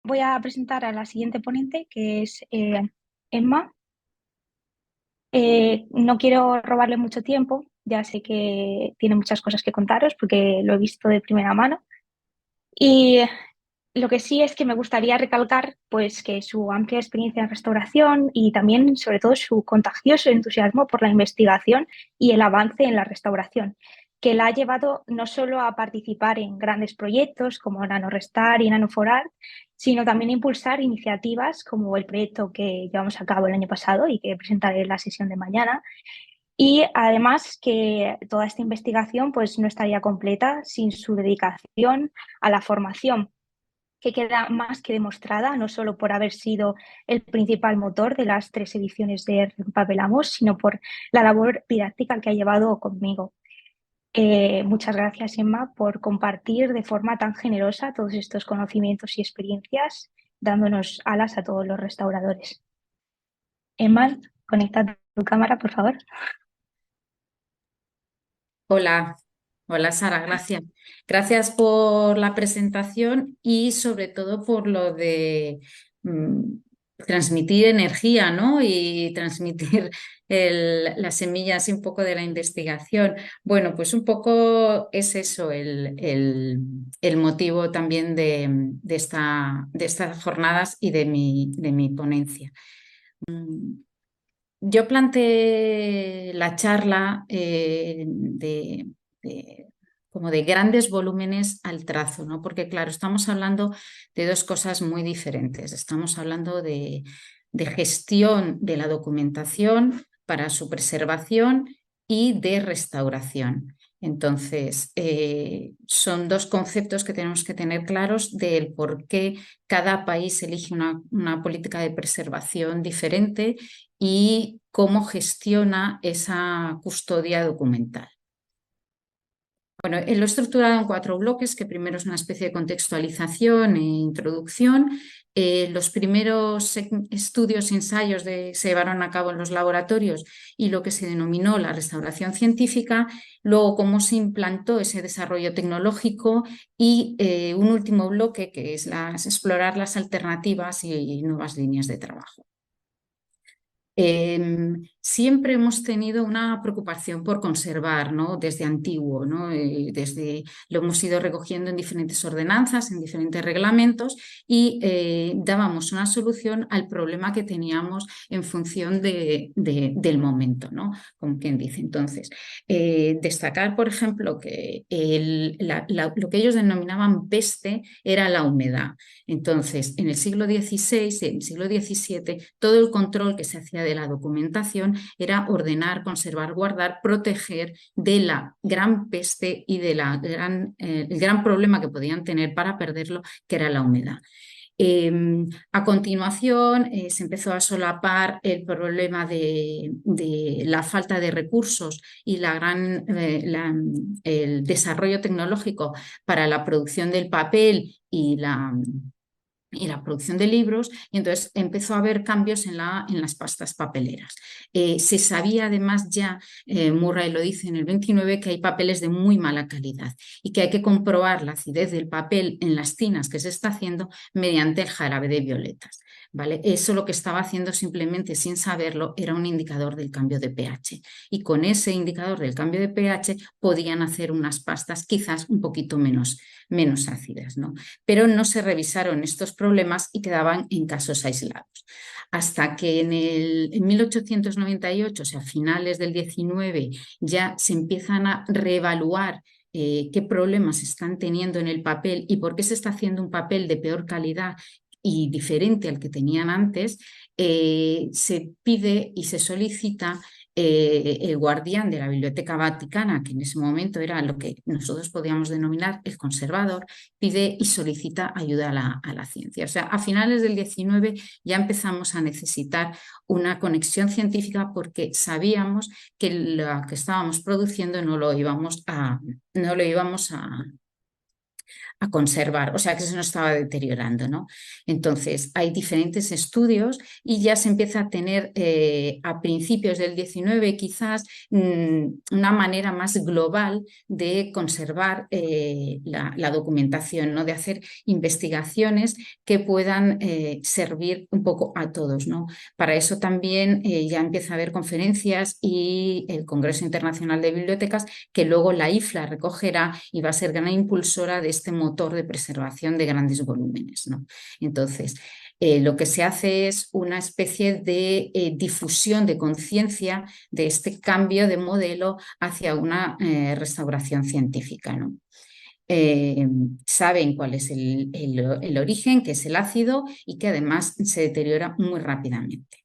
voy a presentar a la siguiente ponente, que es Emma. No quiero robarle mucho tiempo, ya sé que tiene muchas cosas que contaros porque lo he visto de primera mano. Y lo que sí es que me gustaría recalcar pues, que su amplia experiencia en restauración y también, sobre todo, su contagioso entusiasmo por la investigación y el avance en la restauración, que la ha llevado no solo a participar en grandes proyectos como NanoRestar y Nanoforar, sino también a impulsar iniciativas como el proyecto que llevamos a cabo el año pasado y que presentaré en la sesión de mañana. Y además que toda esta investigación pues, no estaría completa sin su dedicación a la formación, que queda más que demostrada, no solo por haber sido el principal motor de las 3 ediciones de Empapelamos, sino por la labor didáctica que ha llevado conmigo. Muchas gracias, Emma, por compartir de forma tan generosa todos estos conocimientos y experiencias, dándonos alas a todos los restauradores. Emma, conecta tu cámara, por favor. Hola, hola Sara, gracias. Gracias por la presentación y sobre todo por lo de mm, transmitir energía, ¿no? Y transmitir las semillas y un poco de la investigación. Bueno, pues un poco es eso el motivo también de estas jornadas y de mi ponencia. Yo planteé la charla como de grandes volúmenes al trazo, ¿no? Porque claro, estamos hablando de dos cosas muy diferentes. Estamos hablando de gestión de la documentación para su preservación y de restauración. Entonces, son dos conceptos que tenemos que tener claros del por qué cada país elige una política de preservación diferente y cómo gestiona esa custodia documental. Bueno, lo he estructurado en 4 bloques, que primero es una especie de contextualización e introducción. Los primeros estudios, ensayos se llevaron a cabo en los laboratorios y lo que se denominó la restauración científica, luego cómo se implantó ese desarrollo tecnológico y un último bloque que es explorar las alternativas y nuevas líneas de trabajo. Siempre hemos tenido una preocupación por conservar, ¿no? Desde antiguo, ¿no? Lo hemos ido recogiendo en diferentes ordenanzas, en diferentes reglamentos y dábamos una solución al problema que teníamos en función del momento, ¿no? Como quien dice. Entonces, destacar, por ejemplo, que lo que ellos denominaban peste era la humedad. Entonces, en el siglo XVI, en el siglo XVII, todo el control que se hacía de la documentación era ordenar, conservar, guardar, proteger de la gran peste y del el gran problema que podían tener para perderlo, que era la humedad. A continuación, se empezó a solapar el problema de la falta de recursos y el desarrollo tecnológico para la producción del papel y la producción de libros, y entonces empezó a haber cambios en las pastas papeleras. Se sabía además ya, Murray lo dice en el 29, que hay papeles de muy mala calidad y que hay que comprobar la acidez del papel en las tinas que se está haciendo mediante el jarabe de violetas. ¿Vale? Eso lo que estaba haciendo simplemente sin saberlo era un indicador del cambio de pH, y con ese indicador del cambio de pH podían hacer unas pastas quizás un poquito menos ácidas, ¿no? Pero no se revisaron estos problemas y quedaban en casos aislados. Hasta que en 1898, o sea, a finales del 19, ya se empiezan a reevaluar qué problemas están teniendo en el papel y por qué se está haciendo un papel de peor calidad y diferente al que tenían antes. Se pide y se solicita el guardián de la Biblioteca Vaticana, que en ese momento era lo que nosotros podíamos denominar el conservador, pide y solicita ayuda a la ciencia. O sea, a finales del 19 ya empezamos a necesitar una conexión científica porque sabíamos que lo que estábamos produciendo no lo íbamos a a conservar, o sea que se nos estaba deteriorando, ¿no? Entonces hay diferentes estudios y ya se empieza a tener a principios del 19 quizás una manera más global de conservar la documentación, ¿no? De hacer investigaciones que puedan servir un poco a todos, ¿no? Para eso también ya empieza a haber conferencias y el Congreso Internacional de Bibliotecas, que luego la IFLA recogerá y va a ser gran impulsora de este motor de preservación de grandes volúmenes, ¿no? Entonces, lo que se hace es una especie de difusión de conciencia de este cambio de modelo hacia una restauración científica, ¿no? Saben cuál es el origen, que es el ácido y que además se deteriora muy rápidamente.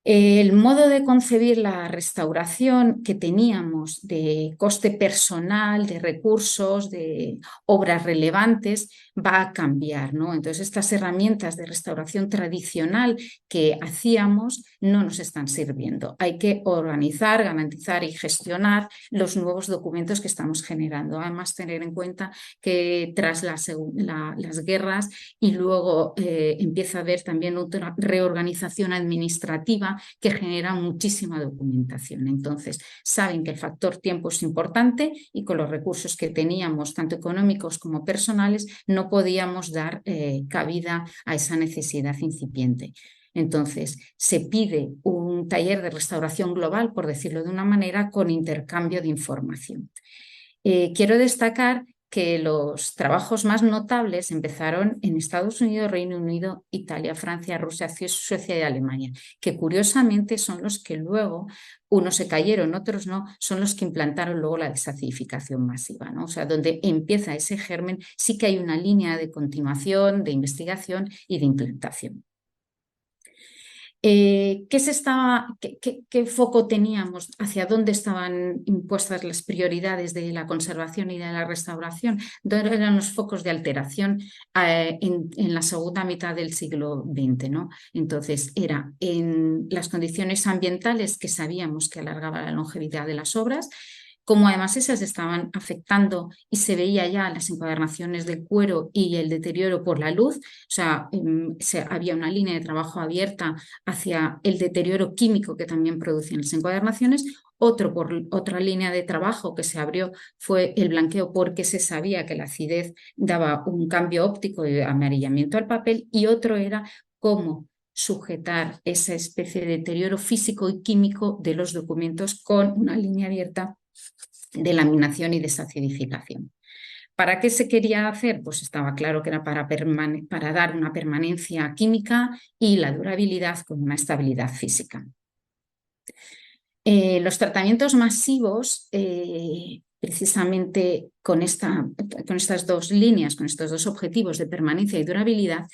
El modo de concebir la restauración que teníamos de coste personal, de recursos, de obras relevantes, va a cambiar, ¿no? Entonces, estas herramientas de restauración tradicional que hacíamos no nos están sirviendo. Hay que organizar, garantizar y gestionar los nuevos documentos que estamos generando. Además, tener en cuenta que tras las guerras y luego empieza a haber también otra reorganización administrativa que genera muchísima documentación. Entonces, saben que el factor tiempo es importante y con los recursos que teníamos, tanto económicos como personales, no podíamos dar cabida a esa necesidad incipiente. Entonces, se pide un taller de restauración global, por decirlo de una manera, con intercambio de información. Quiero destacar que los trabajos más notables empezaron en Estados Unidos, Reino Unido, Italia, Francia, Rusia, Suecia y Alemania, que curiosamente son los que luego, unos se cayeron, otros no, son los que implantaron luego la desacidificación masiva, ¿no? O sea, donde empieza ese germen, sí que hay una línea de continuación, de investigación y de implantación. ¿Qué foco teníamos? ¿Hacia dónde estaban impuestas las prioridades de la conservación y de la restauración? ¿Dónde eran los focos de alteración en la segunda mitad del siglo XX, ¿no? Entonces, era en las condiciones ambientales que sabíamos que alargaba la longevidad de las obras, como además esas estaban afectando y se veía ya las encuadernaciones del cuero y el deterioro por la luz, o sea, había una línea de trabajo abierta hacia el deterioro químico que también producían las encuadernaciones. Otra línea de trabajo que se abrió fue el blanqueo, porque se sabía que la acidez daba un cambio óptico de amarillamiento al papel, y otro era cómo sujetar esa especie de deterioro físico y químico de los documentos con una línea abierta de laminación y desacidificación. ¿Para qué se quería hacer? Pues estaba claro que era para dar una permanencia química y la durabilidad con una estabilidad física. Los tratamientos masivos, precisamente con estas dos líneas, con estos dos objetivos de permanencia y durabilidad,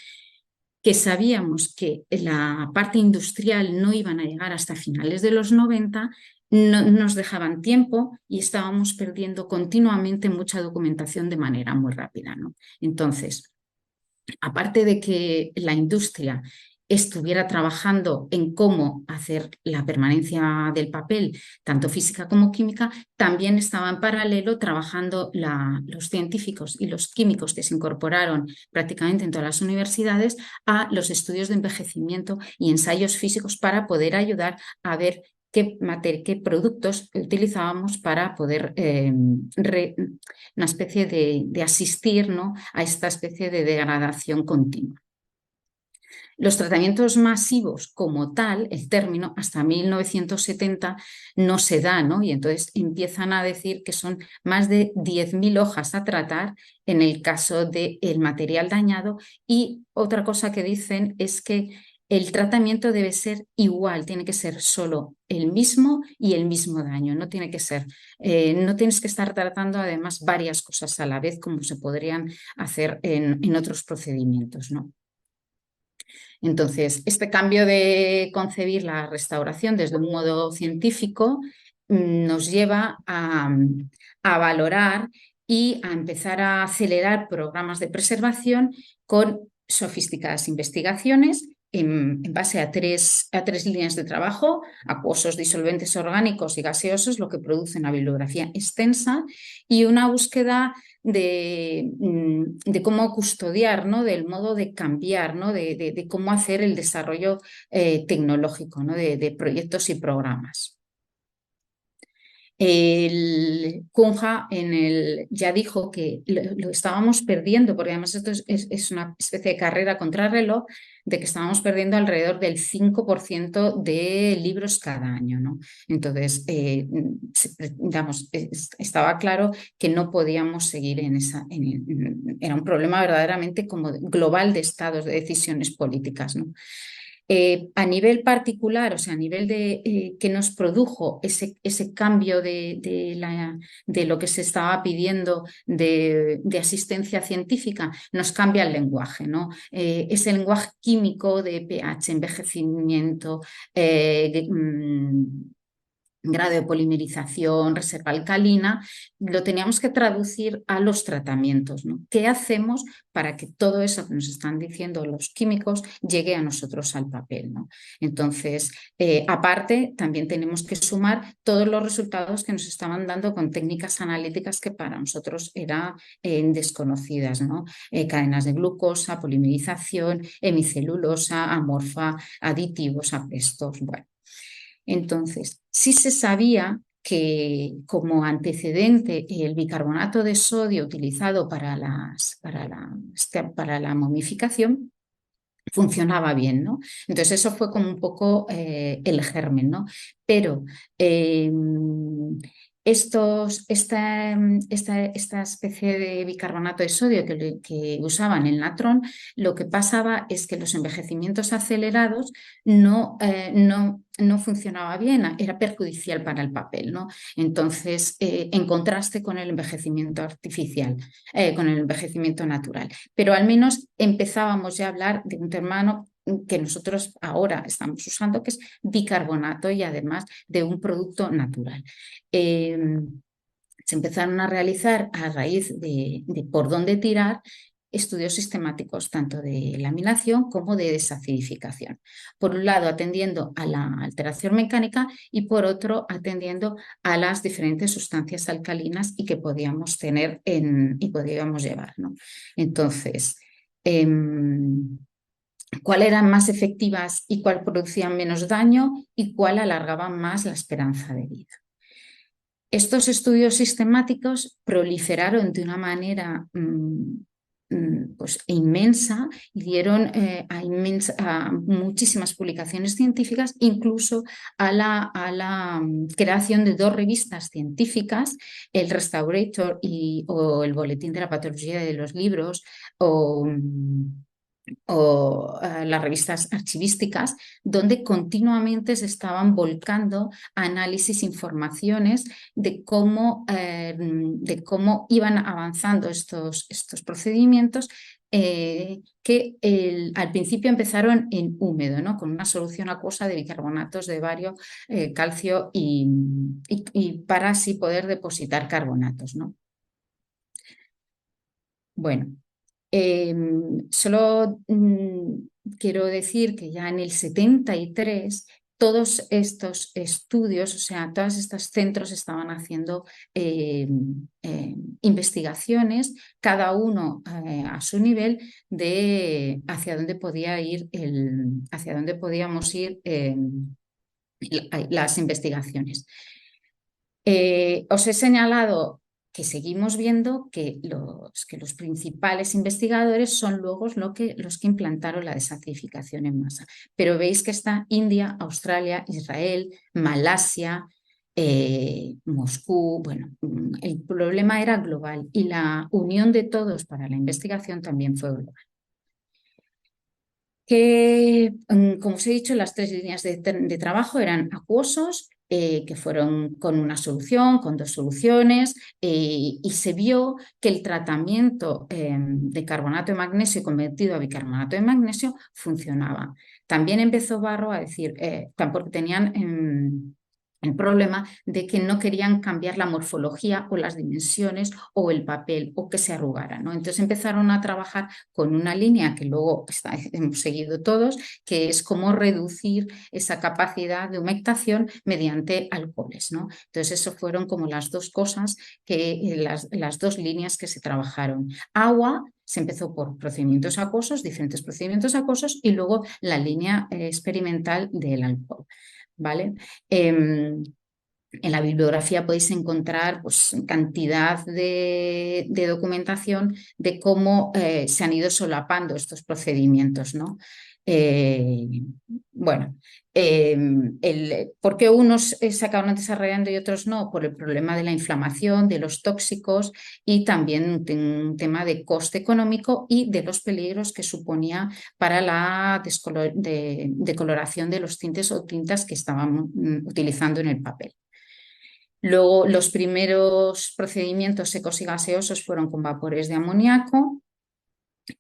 que sabíamos que la parte industrial no iban a llegar hasta finales de los 90, no nos dejaban tiempo y estábamos perdiendo continuamente mucha documentación de manera muy rápida, ¿no? Entonces, aparte de que la industria estuviera trabajando en cómo hacer la permanencia del papel, tanto física como química, también estaba en paralelo trabajando los científicos y los químicos que se incorporaron prácticamente en todas las universidades a los estudios de envejecimiento y ensayos físicos para poder ayudar a ver qué productos utilizábamos para poder una especie de asistir, ¿no?, a esta especie de degradación continua. Los tratamientos masivos como tal, el término, hasta 1970 no se da, ¿no? Y entonces empiezan a decir que son más de 10.000 hojas a tratar en el caso del material dañado, y otra cosa que dicen es que el tratamiento debe ser igual, tiene que ser solo el mismo y el mismo daño, no tiene que ser, no tienes que estar tratando además varias cosas a la vez como se podrían hacer en otros procedimientos, ¿no? Entonces, este cambio de concebir la restauración desde un modo científico nos lleva a valorar y a empezar a acelerar programas de preservación con sofisticadas investigaciones en base a tres líneas de trabajo: acuosos, disolventes orgánicos y gaseosos, lo que produce una bibliografía extensa, y una búsqueda de cómo custodiar, ¿no? Del modo de cambiar, ¿no? De cómo hacer el desarrollo tecnológico, ¿no? De proyectos y programas. El Cunha ya dijo que lo estábamos perdiendo, porque además esto es una especie de carrera contrarreloj, de que estábamos perdiendo alrededor del 5% de libros cada año, ¿no? Entonces, estaba claro que no podíamos seguir en esa... era un problema verdaderamente como global de estados, de decisiones políticas, ¿no? A nivel particular, o sea, a nivel de que nos produjo ese cambio de lo que se estaba pidiendo de asistencia científica, nos cambia el lenguaje, ¿no? Ese lenguaje químico de pH, envejecimiento, grado de polimerización, reserva alcalina, lo teníamos que traducir a los tratamientos, ¿no? ¿Qué hacemos para que todo eso que nos están diciendo los químicos llegue a nosotros al papel, ¿no? Entonces, aparte, también tenemos que sumar todos los resultados que nos estaban dando con técnicas analíticas que para nosotros eran desconocidas, ¿no? Cadenas de glucosa, polimerización, hemicelulosa, amorfa, aditivos, aprestos, bueno. Entonces, sí se sabía que como antecedente el bicarbonato de sodio utilizado para la momificación funcionaba bien, ¿no? Entonces eso fue como un poco el germen, ¿no? Pero esta especie de bicarbonato de sodio que usaban el natrón, lo que pasaba es que los envejecimientos acelerados no funcionaba bien, era perjudicial para el papel, ¿no? Entonces, en contraste con el envejecimiento artificial, con el envejecimiento natural. Pero al menos empezábamos ya a hablar de un término que nosotros ahora estamos usando, que es bicarbonato y además de un producto natural. Se empezaron a realizar a raíz de por dónde tirar estudios sistemáticos tanto de laminación como de desacidificación. Por un lado, atendiendo a la alteración mecánica y por otro, atendiendo a las diferentes sustancias alcalinas y que podíamos tener y podíamos llevar, ¿no? Entonces, cuál eran más efectivas y cuál producían menos daño y cuál alargaban más la esperanza de vida. Estos estudios sistemáticos proliferaron de una manera pues, inmensa y dieron a muchísimas publicaciones científicas, incluso a la creación de 2 revistas científicas, el Restaurator o el Boletín de la Patología de los Libros o las revistas archivísticas, donde continuamente se estaban volcando análisis, informaciones de cómo iban avanzando estos procedimientos que al principio empezaron en húmedo, ¿no? Con una solución acuosa de bicarbonatos de bario, calcio y para así poder depositar carbonatos, ¿no? Bueno. Solo quiero decir que ya en el 73 todos estos estudios, o sea, todos estos centros estaban haciendo investigaciones, cada uno a su nivel, de hacia dónde podía ir hacia dónde podíamos ir las investigaciones. Os he señalado que seguimos viendo que los principales investigadores son luego los que implantaron la desacidificación en masa. Pero veis que está India, Australia, Israel, Malasia, Moscú. Bueno, el problema era global y la unión de todos para la investigación también fue global. Como os he dicho, las 3 líneas de trabajo eran acuosos, que fueron con una solución, con 2 soluciones, y se vio que el tratamiento de carbonato de magnesio convertido a bicarbonato de magnesio funcionaba. También empezó Barro a decir, porque tenían el problema de que no querían cambiar la morfología o las dimensiones o el papel o que se arrugara, ¿no? Entonces empezaron a trabajar con una línea que luego hemos seguido todos, que es cómo reducir esa capacidad de humectación mediante alcoholes, ¿no? Entonces eso fueron como las dos cosas, las dos líneas que se trabajaron. Agua se empezó por procedimientos acuosos, diferentes procedimientos acuosos, y luego la línea experimental del alcohol, ¿vale? En la bibliografía podéis encontrar pues, cantidad de documentación de cómo se han ido solapando estos procedimientos, ¿no? Eh, bueno, ¿por qué unos se acaban desarrollando y otros no? Por el problema de la inflamación, de los tóxicos y también un tema de coste económico y de los peligros que suponía para la decoloración de los tintes o tintas que estaban utilizando en el papel. Luego, los primeros procedimientos secos y gaseosos fueron con vapores de amoníaco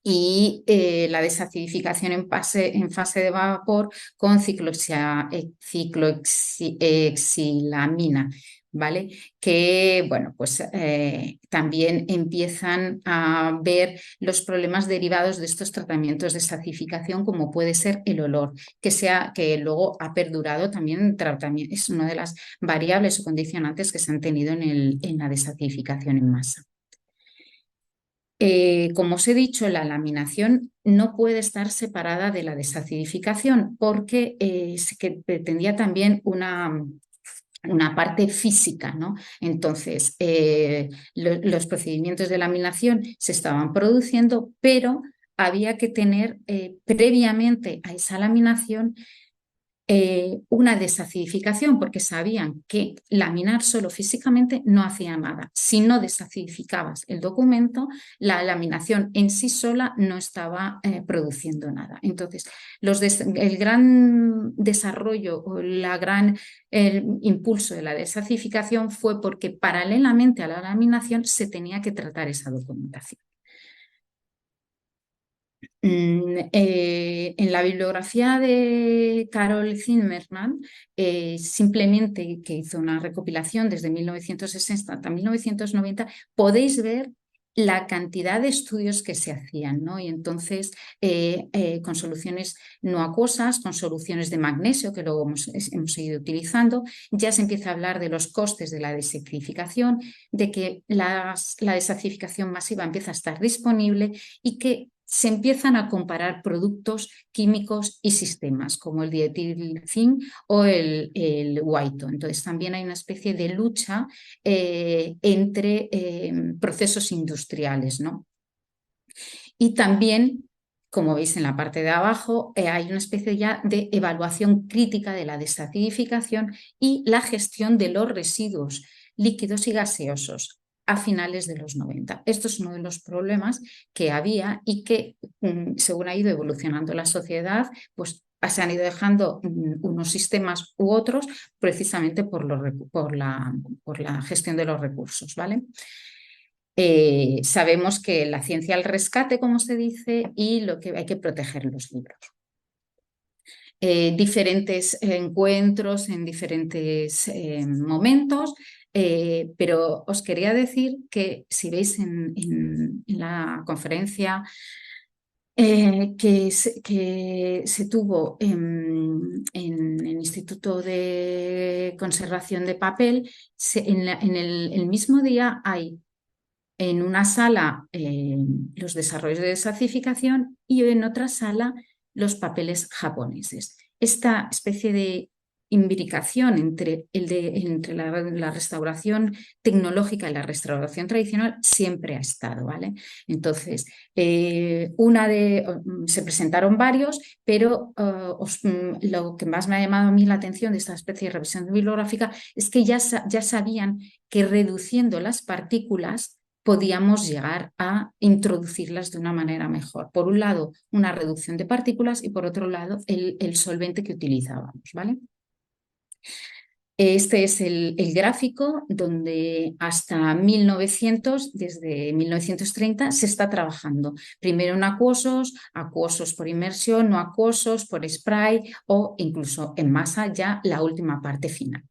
y la desacidificación en fase de vapor con ciclohexilamina, ¿vale? Que, bueno, pues también empiezan a ver los problemas derivados de estos tratamientos de desacidificación, como puede ser el olor, que luego ha perdurado también, es una de las variables o condicionantes que se han tenido en la desacidificación en masa. Como os he dicho, la laminación no puede estar separada de la desacidificación porque que pretendía también una parte física, ¿no? Entonces, los procedimientos de laminación se estaban produciendo, pero había que tener previamente a esa laminación una desacidificación, porque sabían que laminar solo físicamente no hacía nada. Si no desacidificabas el documento, la laminación en sí sola no estaba produciendo nada. Entonces, el gran desarrollo o el impulso de la desacidificación fue porque paralelamente a la laminación se tenía que tratar esa documentación. En la bibliografía de Carol Zimmerman, simplemente que hizo una recopilación desde 1960 hasta 1990, podéis ver la cantidad de estudios que se hacían, ¿no? Y entonces, con soluciones no acuosas, con soluciones de magnesio, que luego hemos seguido utilizando, ya se empieza a hablar de los costes de la desacidificación, de que la desacidificación masiva empieza a estar disponible y que se empiezan a comparar productos químicos y sistemas como el dietilzinc o el Whito. Entonces también hay una especie de lucha entre procesos industriales, ¿no? Y también, como veis en la parte de abajo, hay una especie ya de evaluación crítica de la desacidificación y la gestión de los residuos líquidos y gaseosos a finales de los 90. Esto es uno de los problemas que había y que, según ha ido evolucionando la sociedad, pues se han ido dejando unos sistemas u otros precisamente por la gestión de los recursos, ¿vale? Sabemos que la ciencia al rescate, como se dice, y lo que hay que proteger los libros. Diferentes encuentros en diferentes momentos, pero os quería decir que si veis en la conferencia que se tuvo en el Instituto de Conservación de Papel, en el mismo día hay en una sala los desarrollos de desacidificación y en otra sala los papeles japoneses. Esta especie de imbricación entre la restauración tecnológica y la restauración tradicional siempre ha estado, ¿vale? Entonces, se presentaron varios, pero lo que más me ha llamado a mí la atención de esta especie de revisión bibliográfica es que ya sabían que reduciendo las partículas podíamos llegar a introducirlas de una manera mejor. Por un lado, una reducción de partículas y por otro lado, el solvente que utilizábamos, ¿vale? Este es el gráfico donde hasta 1900, desde 1930, se está trabajando. Primero en acuosos por inmersión, no acuosos, por spray o incluso en masa ya la última parte final.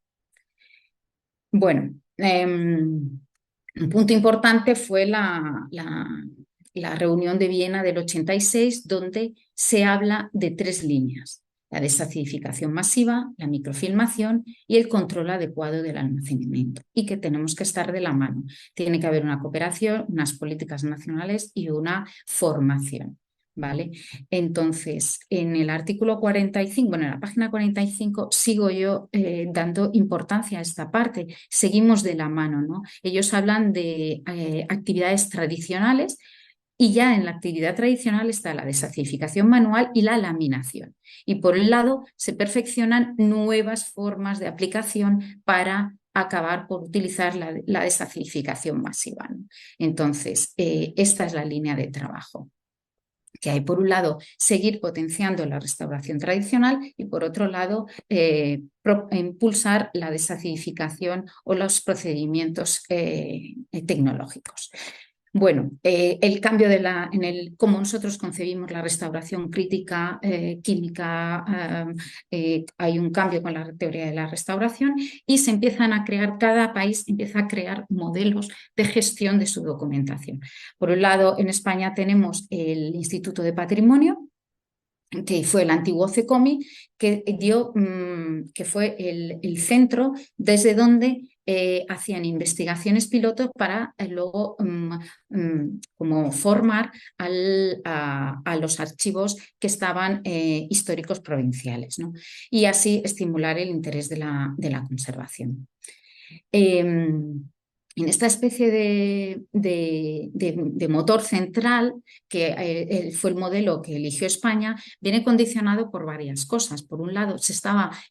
Bueno, un punto importante fue la reunión de Viena del 86, donde se habla de 3 líneas: la desacidificación masiva, la microfilmación y el control adecuado del almacenamiento, y que tenemos que estar de la mano. Tiene que haber una cooperación, unas políticas nacionales y una formación. ¿Vale? Entonces, en el artículo 45, bueno, en la página 45, sigo yo dando importancia a esta parte. Seguimos de la mano, ¿no? Ellos hablan de actividades tradicionales, y ya en la actividad tradicional está la desacidificación manual y la laminación. Y por un lado se perfeccionan nuevas formas de aplicación para acabar por utilizar la desacidificación masiva, ¿no? Entonces, esta es la línea de trabajo que hay. Por un lado, seguir potenciando la restauración tradicional, y por otro lado, impulsar la desacidificación o los procedimientos tecnológicos. Bueno, el cambio en cómo nosotros concebimos la restauración crítica, química, hay un cambio con la teoría de la restauración, y se empiezan a crear, cada país empieza a crear modelos de gestión de su documentación. Por un lado, en España tenemos el Instituto de Patrimonio, que fue el antiguo CECOMI, que fue el centro desde donde hacían investigaciones pilotos para luego como formar a los archivos que estaban históricos provinciales, ¿no? Y así estimular el interés de la conservación. En esta especie de motor central, que fue el modelo que eligió España, viene condicionado por varias cosas. Por un lado,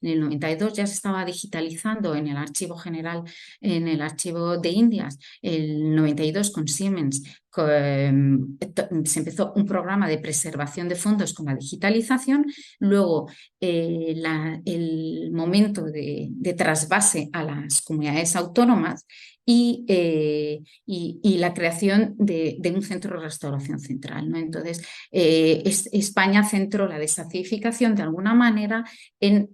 en el 92 ya se estaba digitalizando en el Archivo General, en el Archivo de Indias, el 92 con Siemens. Se empezó un programa de preservación de fondos con la digitalización. Luego, el momento de trasvase a las comunidades autónomas, y la creación de un centro de restauración central, ¿no? Entonces, España centró la desacidificación de alguna manera en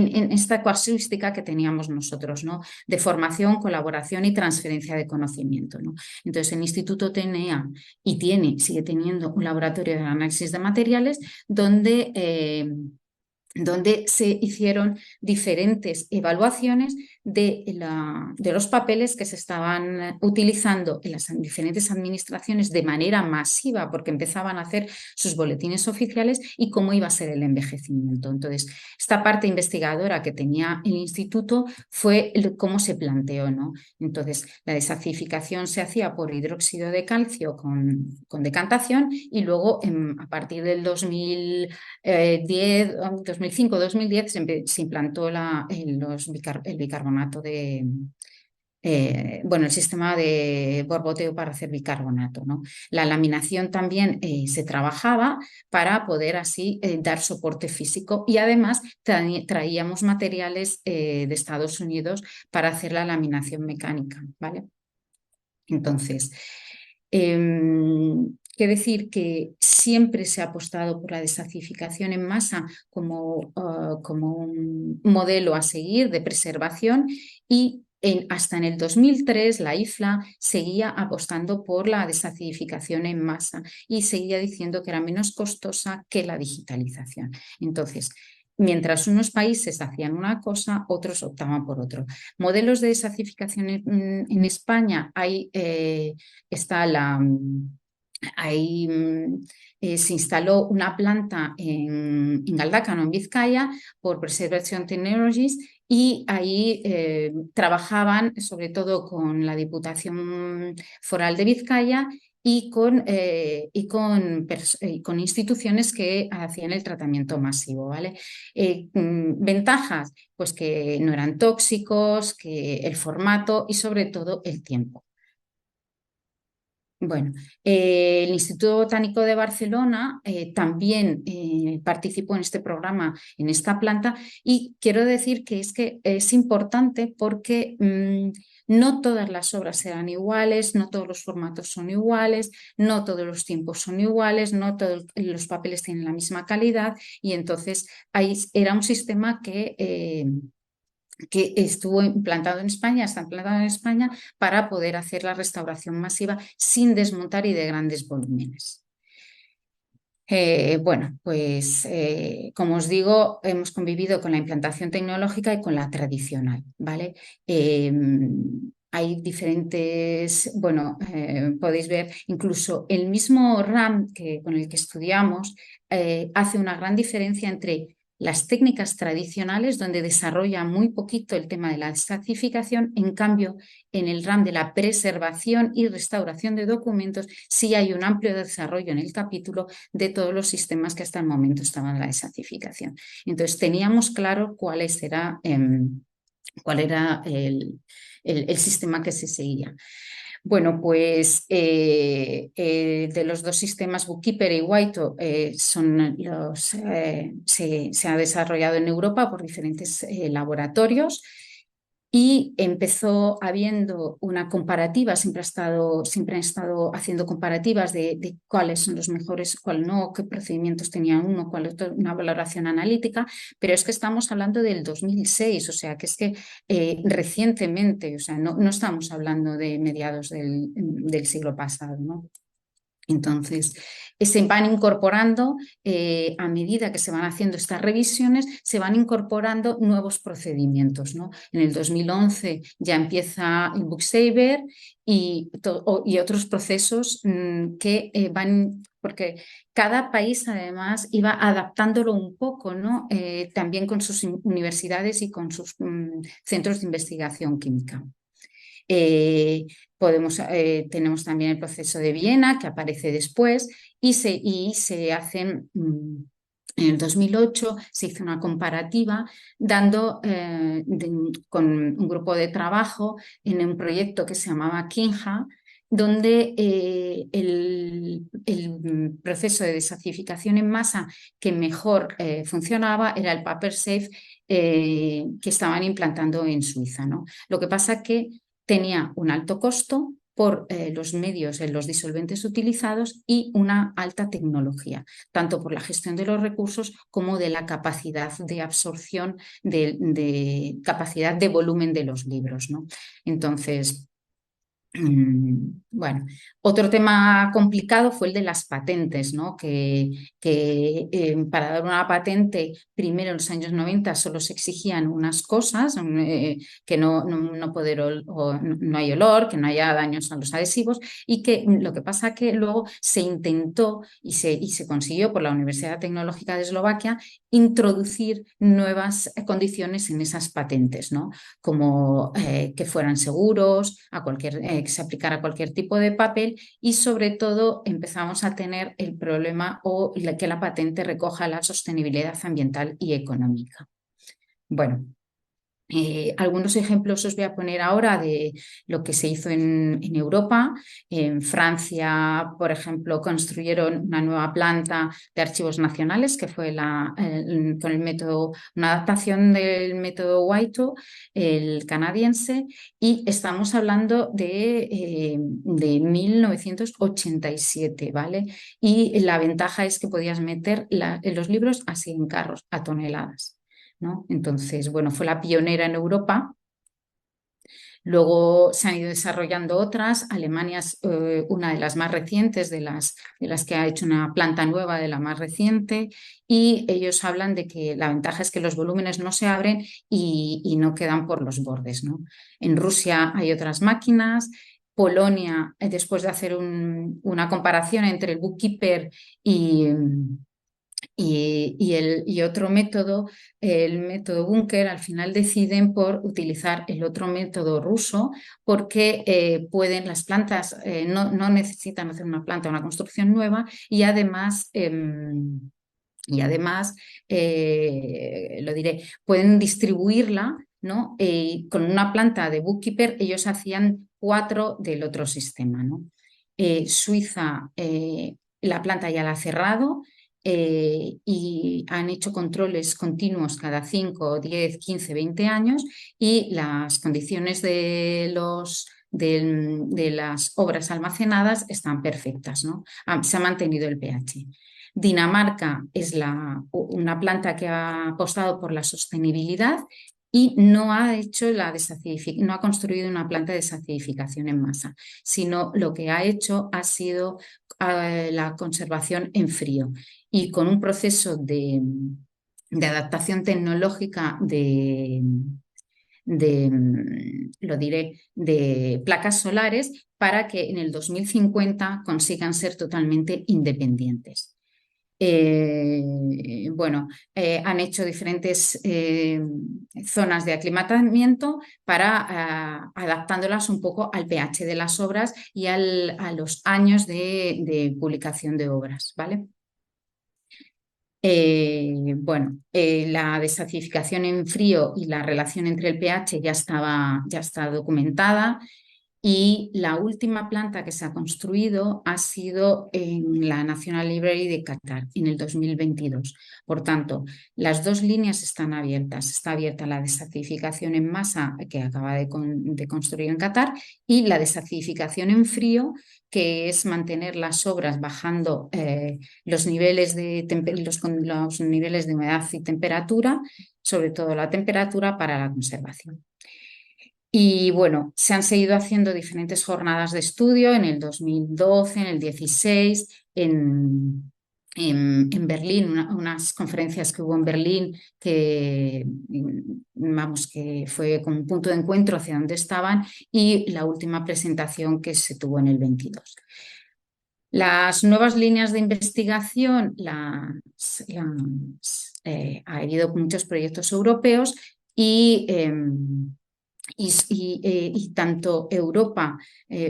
esta casuística que teníamos nosotros, ¿no? De formación, colaboración y transferencia de conocimiento, ¿no? Entonces, el Instituto tenía y sigue teniendo un laboratorio de análisis de materiales donde se hicieron diferentes evaluaciones de los papeles que se estaban utilizando en las diferentes administraciones de manera masiva, porque empezaban a hacer sus boletines oficiales, y cómo iba a ser el envejecimiento. Entonces, esta parte investigadora que tenía el instituto fue cómo se planteó, ¿no? Entonces, la desacidificación se hacía por hidróxido de calcio con decantación, y luego a partir del 2005-2010 se implantó el bicarbonato el sistema de borboteo para hacer bicarbonato, ¿no? La laminación también se trabajaba para poder así dar soporte físico, y además traíamos materiales de Estados Unidos para hacer la laminación mecánica, ¿vale? Entonces, quiero decir que siempre se ha apostado por la desacidificación en masa como un modelo a seguir de preservación, y hasta en el 2003 la IFLA seguía apostando por la desacidificación en masa y seguía diciendo que era menos costosa que la digitalización. Entonces, mientras unos países hacían una cosa, otros optaban por otro. Modelos de desacidificación en España se instaló una planta en Galdácano, en Vizcaya, por Preservation Technologies, y ahí trabajaban sobre todo con la Diputación Foral de Vizcaya y con instituciones que hacían el tratamiento masivo, ¿vale? Ventajas, pues que no eran tóxicos, que el formato y sobre todo el tiempo. Bueno, el Instituto Botánico de Barcelona también participó en este programa, en esta planta, y quiero decir que es importante porque no todas las obras eran iguales, no todos los formatos son iguales, no todos los tiempos son iguales, no todos los papeles tienen la misma calidad, y entonces era un sistema que que estuvo implantado en España, está implantado en España para poder hacer la restauración masiva sin desmontar y de grandes volúmenes. Bueno, pues como os digo, hemos convivido con la implantación tecnológica y con la tradicional, ¿vale? Hay diferentes, bueno, podéis ver, incluso el mismo RAM con el que estudiamos hace una gran diferencia entre las técnicas tradicionales, donde desarrolla muy poquito el tema de la estratificación, en cambio, en el RAM de la preservación y restauración de documentos, sí hay un amplio desarrollo en el capítulo de todos los sistemas que hasta el momento estaban en la desertificación. Entonces teníamos claro cuál era el sistema que se seguía. Bueno, pues de los dos sistemas Bookkeeper y Wayto se ha desarrollado en Europa por diferentes laboratorios. Y empezó habiendo una comparativa, siempre han estado haciendo comparativas de cuáles son los mejores, cuál no, qué procedimientos tenía uno, cuál otro, una valoración analítica, pero es que estamos hablando del 2006, o sea, que es que recientemente, o sea, no estamos hablando de mediados del siglo pasado, ¿no? Entonces, se van incorporando, a medida que se van haciendo estas revisiones, se van incorporando nuevos procedimientos, ¿no? En el 2011 ya empieza el Booksaver y otros procesos que van, porque cada país además iba adaptándolo un poco, ¿no? También con sus universidades y con sus centros de investigación química. Tenemos también el proceso de Viena, que aparece después, y se hacen, en el 2008 se hizo una comparativa con un grupo de trabajo en un proyecto que se llamaba Kinja, donde el proceso de desacidificación en masa que mejor funcionaba era el Paper Safe que estaban implantando en Suiza, ¿no? Lo que pasa que tenía un alto costo por los medios, los disolventes utilizados y una alta tecnología, tanto por la gestión de los recursos como de la capacidad de absorción, de capacidad de volumen de los libros, ¿no? Entonces, bueno, otro tema complicado fue el de las patentes, ¿no? Para dar una patente, primero en los años 90 solo se exigían unas cosas, que no hay olor, que no haya daños a los adhesivos, y que lo que pasa que luego se intentó y se consiguió por la Universidad Tecnológica de Eslovaquia introducir nuevas condiciones en esas patentes, ¿no? Como que fueran seguros, que se aplicara a cualquier tipo de papel, y sobre todo empezamos a tener el problema que la patente recoja la sostenibilidad ambiental y económica. Bueno, algunos ejemplos os voy a poner ahora de lo que se hizo en Europa. En Francia, por ejemplo, construyeron una nueva planta de archivos nacionales que fue con el método, una adaptación del método Wayto, el canadiense, y estamos hablando de 1987, ¿vale? Y la ventaja es que podías meter los libros así en carros a toneladas, ¿no? Entonces, bueno, fue la pionera en Europa. Luego se han ido desarrollando otras. Alemania es una de las más recientes, de las que ha hecho una planta nueva, de la más reciente, y ellos hablan de que la ventaja es que los volúmenes no se abren y no quedan por los bordes, ¿no? En Rusia hay otras máquinas. Polonia, después de hacer una comparación entre el Bookkeeper y otro método, el método Bunker, al final deciden por utilizar el otro método ruso, porque las plantas no necesitan hacer una planta, una construcción nueva, y además lo diré, pueden distribuirla, ¿no? Con una planta de Bookkeeper ellos hacían 4 del otro sistema, ¿no? Suiza, la planta ya la ha cerrado, y han hecho controles continuos cada 5, 10, 15, 20 años, y las condiciones de las obras almacenadas están perfectas, ¿no? Se ha mantenido el pH. Dinamarca es una planta que ha apostado por la sostenibilidad y no ha hecho no ha construido una planta de desacidificación en masa, sino lo que ha hecho ha sido la conservación en frío y con un proceso de adaptación tecnológica lo diré, de placas solares para que en el 2050 consigan ser totalmente independientes. Bueno, han hecho diferentes zonas de aclimatamiento para adaptándolas un poco al pH de las obras y a los años de publicación de obras, ¿vale? Bueno, la desacidificación en frío y la relación entre el pH ya está documentada. Y la última planta que se ha construido ha sido en la National Library de Qatar en el 2022. Por tanto, las dos líneas están abiertas. Está abierta la desacidificación en masa que acaba de construir en Qatar y la desacidificación en frío, que es mantener las obras bajando los niveles los niveles de humedad y temperatura, sobre todo la temperatura para la conservación. Y bueno, se han seguido haciendo diferentes jornadas de estudio en el 2012, en el 16, en Berlín, unas conferencias que hubo en Berlín vamos, que fue como un punto de encuentro hacia donde estaban, y la última presentación que se tuvo en el 22. Las nuevas líneas de investigación ha habido muchos proyectos europeos y tanto Europa,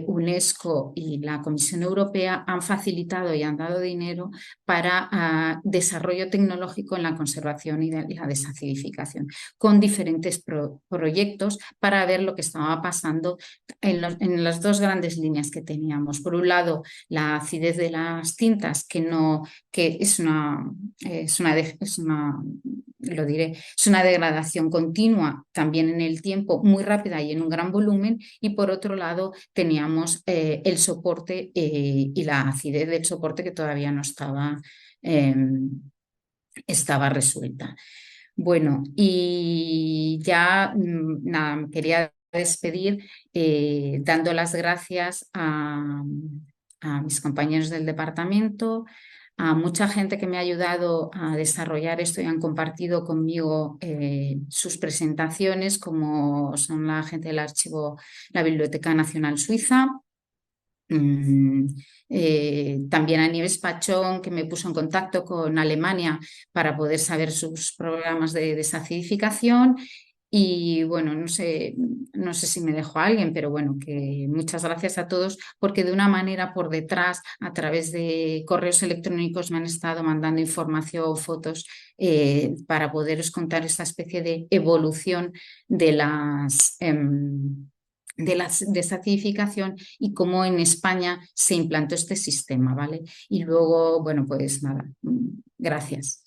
UNESCO y la Comisión Europea han facilitado y han dado dinero para desarrollo tecnológico en la conservación y la desacidificación, con diferentes proyectos para ver lo que estaba pasando en las dos grandes líneas que teníamos. Por un lado, la acidez de las tintas, que es una degradación continua también en el tiempo, muy rápida y en un gran volumen, y por otro lado teníamos el soporte y la acidez del soporte que todavía no estaba resuelta. Bueno, y ya nada, quería despedir dando las gracias a mis compañeros del departamento, a mucha gente que me ha ayudado a desarrollar esto y han compartido conmigo sus presentaciones, como son la gente del archivo, la Biblioteca Nacional Suiza. También a Nieves Pachón, que me puso en contacto con Alemania para poder saber sus programas de desacidificación. Y bueno, no sé si me dejo a alguien, pero bueno, que muchas gracias a todos, porque de una manera por detrás, a través de correos electrónicos, me han estado mandando información, fotos, para poderos contar esta especie de evolución de la desacidificación y cómo en España se implantó este sistema, ¿vale? Y luego, bueno, pues nada, gracias.